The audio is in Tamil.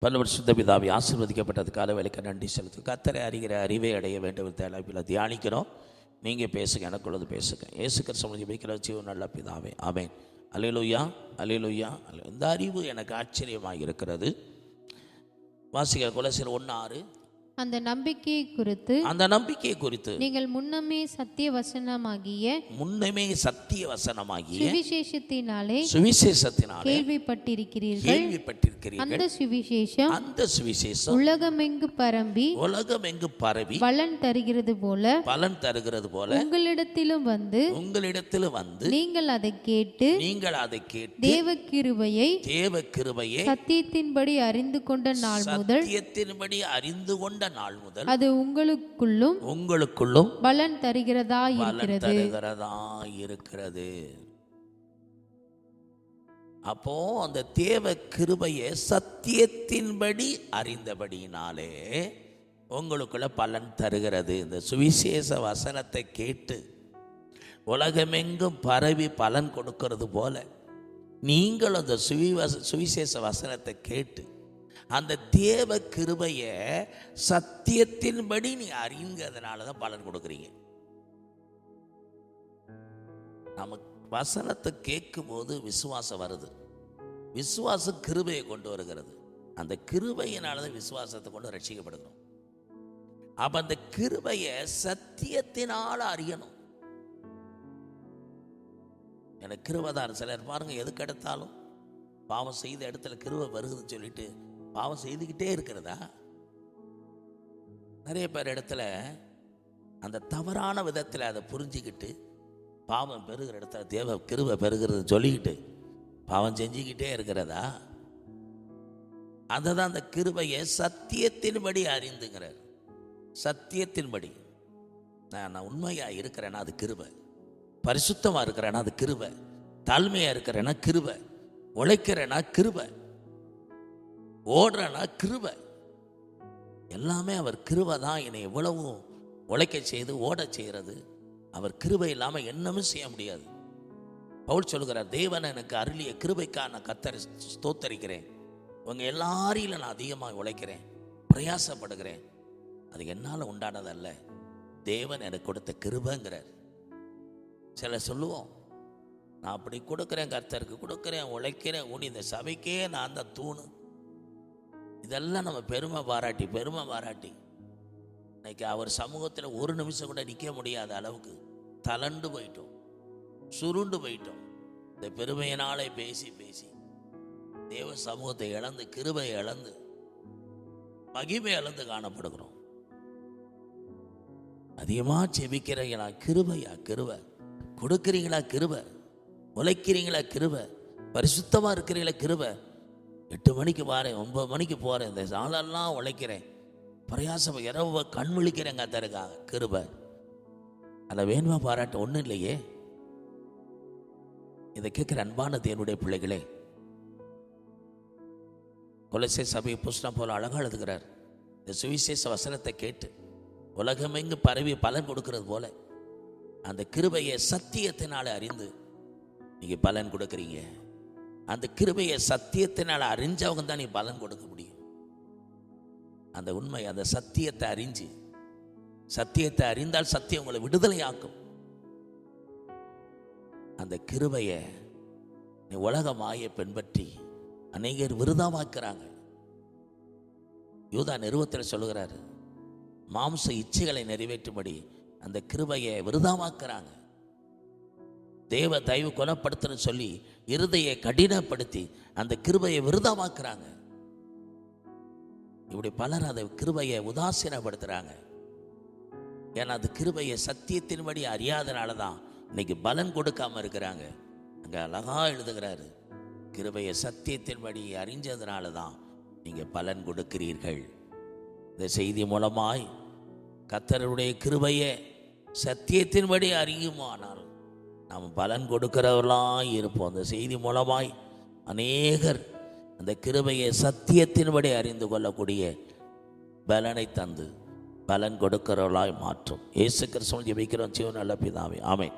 பல்லவர் சுத்த பிதாவை ஆசீர்வதிக்கப்பட்டது கால வேலைக்கு நன்றி செலுத்து. கர்த்தரை அறிகிற அறிவை அடைய வேண்டும் தலைப்பில் தியானிக்கிறோம். நீங்கள் பேசுங்க, எனக்குள்ளது பேசுங்க. இயேசு கிறிஸ்துவை ஜெபிக்கிற ஜீவன் நல்ல பிதாவே, ஆமென். அல்லேலூயா, அல்லேலூயா. இந்த அறிவு எனக்கு ஆச்சரியமாக இருக்கிறது. வாசிக்க கொலோசியர் 1:6. அந்த நம்பிக்கையை குறித்து நீங்கள் முன்னமே சத்திய வசனமாகிய சுவிசேஷத்தினாலே கேள்விப்பட்டிருக்கிறீர்கள். அந்த சுவிசேஷம் உலகமெங்கு பரம்பி பலன் தருகிறது போல உங்களிடத்திலும் வந்து நீங்கள் அதை கேட்டு தேவ கிருபையை சத்தியத்தின்படி அறிந்து கொண்ட நாள் முதல் அது உங்களுக்குள்ளும் பலன் தருகிறதா இருக்கிறது. அப்போ அந்த தேவ கிருபையை சத்தியத்தின்படி அறிந்தபடியினாலே உங்களுக்குள்ள பலன் தருகிறது. இந்த சுவிசேஷ வசனத்தை கேட்டு உலகமெங்கும் பரவி பலன் கொடுக்கிறது போல நீங்கள் அந்த சுவிசேஷ வசனத்தை கேட்டு அந்த தேவ கிருபையை சத்தியத்தின்படி நீ அறிந்ததுனால தான் பலன் கொடுக்குறீங்க. நம்ம வசனத்தை கேட்கும் போது விசுவாசம் வருது. விசுவாசம் கிருபையை கொண்டு வருகிறது. அந்த கிருபையினால தான் விசுவாசத்தை கொண்டு ரட்சிக்கப்படுகிறோம். அப்ப அந்த கிருபையை சத்தியத்தினால அறியணும். எனக்கு கிருபைதான். சிலர் பாருங்க, எதுக்கு எடுத்தாலும் பாவம் செய்த இடத்துல கிருபை வருகுதுன்னு சொல்லிட்டு பாவம் செய்துக்கிட்டே இருக்கிறதா? நிறைய பேர் இடத்துல அந்த தவறான விதத்தில் அதை புரிஞ்சுக்கிட்டு பாவம் பெருகிற இடத்துல தேவ கிருபை பெருகிறது சொல்லிக்கிட்டு பாவம் செஞ்சுக்கிட்டே இருக்கிறதா? அதை தான் அந்த கிருபையை சத்தியத்தின்படி அறிந்துங்கிறார். சத்தியத்தின்படி நான் உண்மையாக இருக்கிறேன்னா அது கிருபை, பரிசுத்தமாக இருக்கிறேன்னா அது கிருபை, தாழ்மையாக இருக்கிறேன்னா கிருபை, உழைக்கிறேன்னா கிருபை, ஓடுறனா கிருபை. எல்லாமே அவர் கிருபை தான் என்னை எவ்வளவும் உழைக்க செய்து ஓட செய்கிறது. அவர் கிருபை இல்லாமல் என்னமும் செய்ய முடியாது. பவுல் சொல்கிறார், தேவன் எனக்கு அருளிய கிருபைக்காக நான் கர்த்தரை ஸ்தோத்தரிக்கிறேன். உங்கள் எல்லாரையும் நான் அதிகமாக உழைக்கிறேன், பிரயாசப்படுகிறேன். அது என்னால் உண்டானதல்ல, தேவன் எனக்கு கொடுத்த கிருபைங்கிறார். சில சொல்லுவோம், நான் அப்படி கொடுக்குறேன், கர்த்தருக்கு கொடுக்குறேன், உழைக்கிறேன், ஊனி இந்த சபைக்கே நான் தான் தூணு. இதெல்லாம் நம்ம பெருமை பாராட்டி இன்னைக்கு அவர் சமூகத்தில் ஒரு நிமிஷம் கூட நிற்க முடியாத அளவுக்கு தளண்டு போயிட்டோம், சுருண்டு போயிட்டோம். இந்த பெருமையினாலே பேசி தேவ சமூகத்தை இழந்து, கிருபையை இழந்து, மகிமை இழந்து காணப்படுகிறோம். அதிகமாக செபிக்கிறீங்களா? கிருபையா? கிருபை கொடுக்குறீங்களா? கிருபை உழைக்கிறீங்களா? கிருபை பரிசுத்தமாக இருக்கிறீங்களா? கிருபை 8 மணிக்கு பாறேன், 9 மணிக்கு போகிறேன், இந்த சாலெல்லாம் உழைக்கிறேன், பிரயாசம் இரவு கண் விழிக்கிறேங்க தருக்காங்க. கிருபை. அதில் வேணுமா பாராட்ட ஒன்றும் இல்லையே. இதை கேட்குற அன்பான தேவனுடைய பிள்ளைகளே, கொலோசியர் சபையை புஸ்தகம் போல அழகாக எழுதுகிறார். இந்த சுவிசேஷ வசனத்தை கேட்டு உலகமெங்கு பரவி பலன் கொடுக்கிறது போல அந்த கிருபையை சத்தியத்தினால அறிந்து நீங்கள் பலன் கொடுக்குறீங்க. அந்த கிருபையை சத்தியத்தினால் அறிஞ்சவங்க தான் நீ பலன் கொடுக்க முடியும். அந்த உண்மை, அந்த சத்தியத்தை அறிந்தால் சத்தியம் உங்களை விடுதலை ஆக்கும். அந்த கிருபையை நீ உலக மாயை பின்பற்றி அநேகர் விருதாமாக்குறாங்க. யூதா நிறுவத்தில் சொல்லுகிறாரு, மாம்ச இச்சைகளை நிறைவேற்றும்படி அந்த கிருபையை விருதாமாக்குறாங்க. தேவ தயவு குணப்படுத்தணும்னு சொல்லி இருதயை கடினப்படுத்தி அந்த கிருபையை விருதாமாக்குறாங்க. இப்படி பலர் அந்த கிருபையை உதாசீனப்படுத்துறாங்க. ஏன்னா அது கிருபையை சத்தியத்தின்படி அறியாதனால தான் இன்னைக்கு பலன் கொடுக்காம இருக்கிறாங்க. அங்கே அழகா எழுதுகிறாரு, கிருபையை சத்தியத்தின்படி அறிஞ்சதுனால தான் நீங்க பலன் கொடுக்கிறீர்கள். இந்த செய்தி மூலமாய் கர்த்தருடைய கிருபையை சத்தியத்தின்படி அறியுமானால் நாம் பலன் கொடுக்கிறவர்களாக இருப்போம். அந்த செய்தி மூலமாய் அநேகர் அந்த கிருபையை சத்தியத்தின்படி அறிந்து கொள்ளக்கூடிய பலனை தந்து பலன் கொடுக்கிறவர்களாய் மாற்றும். இயேசு கிறிஸ்துவின் ஜெபிக்கிறோம் ஜீவன் நல்ல பிதாவே, ஆமென்.